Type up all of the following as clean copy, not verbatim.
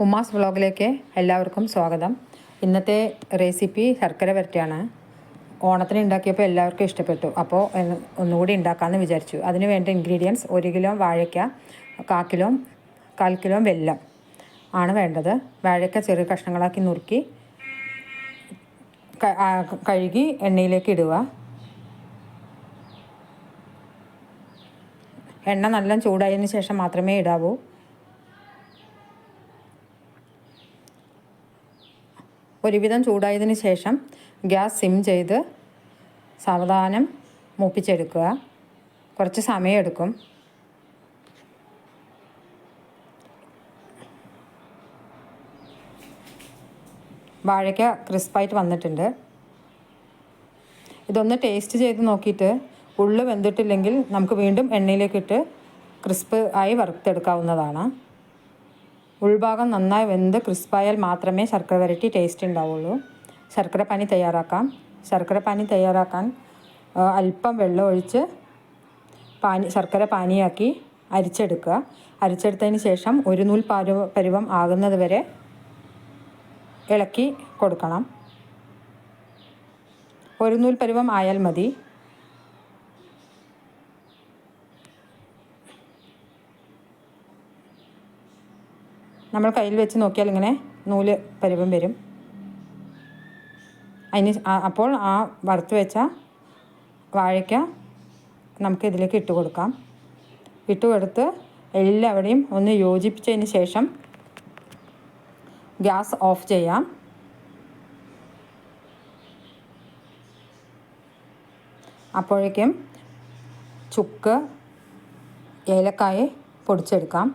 ഉമ്മാസ് വ്ളോഗിലേക്ക് എല്ലാവർക്കും സ്വാഗതം. ഇന്നത്തെ റെസിപ്പി ശർക്കര വരട്ടിയാണ്. ഓണത്തിന് ഉണ്ടാക്കിയപ്പോൾ എല്ലാവർക്കും ഇഷ്ടപ്പെട്ടു. അപ്പോൾ ഒന്നുകൂടി ഉണ്ടാക്കാമെന്ന് വിചാരിച്ചു. അതിന് വേണ്ട ഇൻഗ്രീഡിയൻസ് 1 കിലോ വാഴയ്ക്ക, 1/4 കിലോ വെല്ലം ആണ് വേണ്ടത്. വാഴയ്ക്ക ചെറിയ കഷ്ണങ്ങളാക്കി നുറുക്കി കഴുകി എണ്ണയിലേക്ക് ഇടുക. എണ്ണ നല്ല ചൂടായതിന് ശേഷം മാത്രമേ ഇടാവൂ. ഒരുവിധം ചൂടായതിന് ശേഷം ഗ്യാസ് സിം ചെയ്ത് സാവധാനം മൂപ്പിച്ചെടുക്കുക. കുറച്ച് സമയമെടുക്കും. വാഴയ്ക്ക ക്രിസ്പായിട്ട് വന്നിട്ടുണ്ട്. ഇതൊന്ന് ടേസ്റ്റ് ചെയ്ത് നോക്കിയിട്ട് ഉള്ളു വെന്തിട്ടില്ലെങ്കിൽ നമുക്ക് വീണ്ടും എണ്ണയിലേക്കിട്ട് ക്രിസ്പ് ആയി വറുത്തെടുക്കാവുന്നതാണ്. ഉൾഭാഗം നന്നായി വെന്ത് ക്രിസ്പായാൽ മാത്രമേ ശർക്കര വരട്ടി ടേസ്റ്റ് ഉണ്ടാവുള്ളൂ. ശർക്കര പാനി തയ്യാറാക്കാൻ അല്പം വെള്ളം ഒഴിച്ച് ശർക്കര പാനിയാക്കി അരിച്ചെടുക്കുക. അരിച്ചെടുത്തതിന് ശേഷം ഒരു നൂൽ പരുവം ആകുന്നത് വരെ ഇളക്കി കൊടുക്കണം. ഒരു നൂൽ പരുവം ആയാൽ മതി. നമ്മൾ കയ്യിൽ വെച്ച് നോക്കിയാൽ ഇങ്ങനെ നൂല് പരുവം വരും. അപ്പോൾ ആ വറുത്ത് വെച്ച വാഴയ്ക്ക നമുക്ക് ഇതിലേക്ക് ഇട്ട് കൊടുക്കാം. ഇട്ട് കൊടുത്ത് എല്ലാവരെയും ഒന്ന് യോജിപ്പിച്ചതിന് ശേഷം ഗ്യാസ് ഓഫ് ചെയ്യാം. അപ്പോഴേക്കും ചുക്ക്, ഏലക്കായ പൊടിച്ചെടുക്കാം.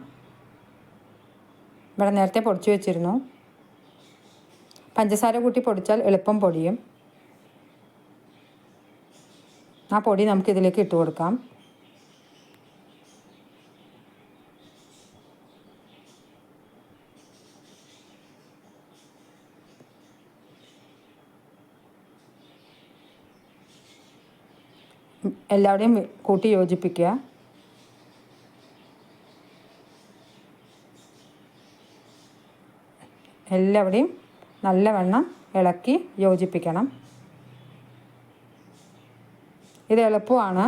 ഇവിടെ നേരത്തെ പൊടിച്ചു വെച്ചിരുന്നു. പഞ്ചസാര കൂട്ടി പൊടിച്ചാൽ എളുപ്പം പൊടിയും. ആ പൊടി നമുക്കിതിലേക്ക് ഇട്ട് കൊടുക്കാം. എല്ലാവരുടെയും കൂട്ടി യോജിപ്പിക്കുക. എല്ലാവരുടെയും നല്ലവണ്ണം ഇളക്കി യോജിപ്പിക്കണം. ഇത് എളുപ്പമാണ്.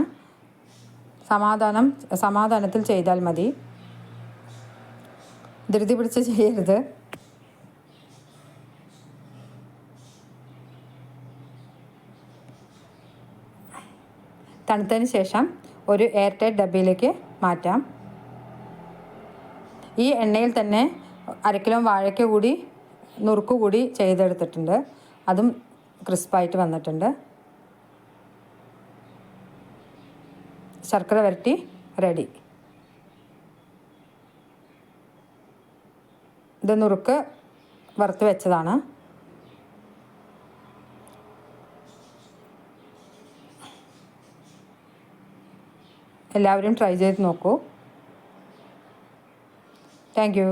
സമാധാനത്തിൽ ചെയ്താൽ മതി. ധൃതി പിടിച്ച് ചെയ്യരുത്. തണുത്തതിന് ശേഷം ഒരു എയർ ടൈറ്റ് ഡബ്ബയിലേക്ക് മാറ്റാം. ഈ എണ്ണയിൽ തന്നെ 1/2 കിലോ വാഴയ്ക്ക കൂടി നുറുക്ക് കൂടി ചെയ്തെടുത്തിട്ടുണ്ട്. അതും ക്രിസ്പായിട്ട് വന്നിട്ടുണ്ട്. ശർക്കര വരട്ടി റെഡി. ഇത് നുറുക്ക് വറുത്ത് വെച്ചതാണ്. എല്ലാവരും ട്രൈ ചെയ്ത് നോക്കൂ. Thank you.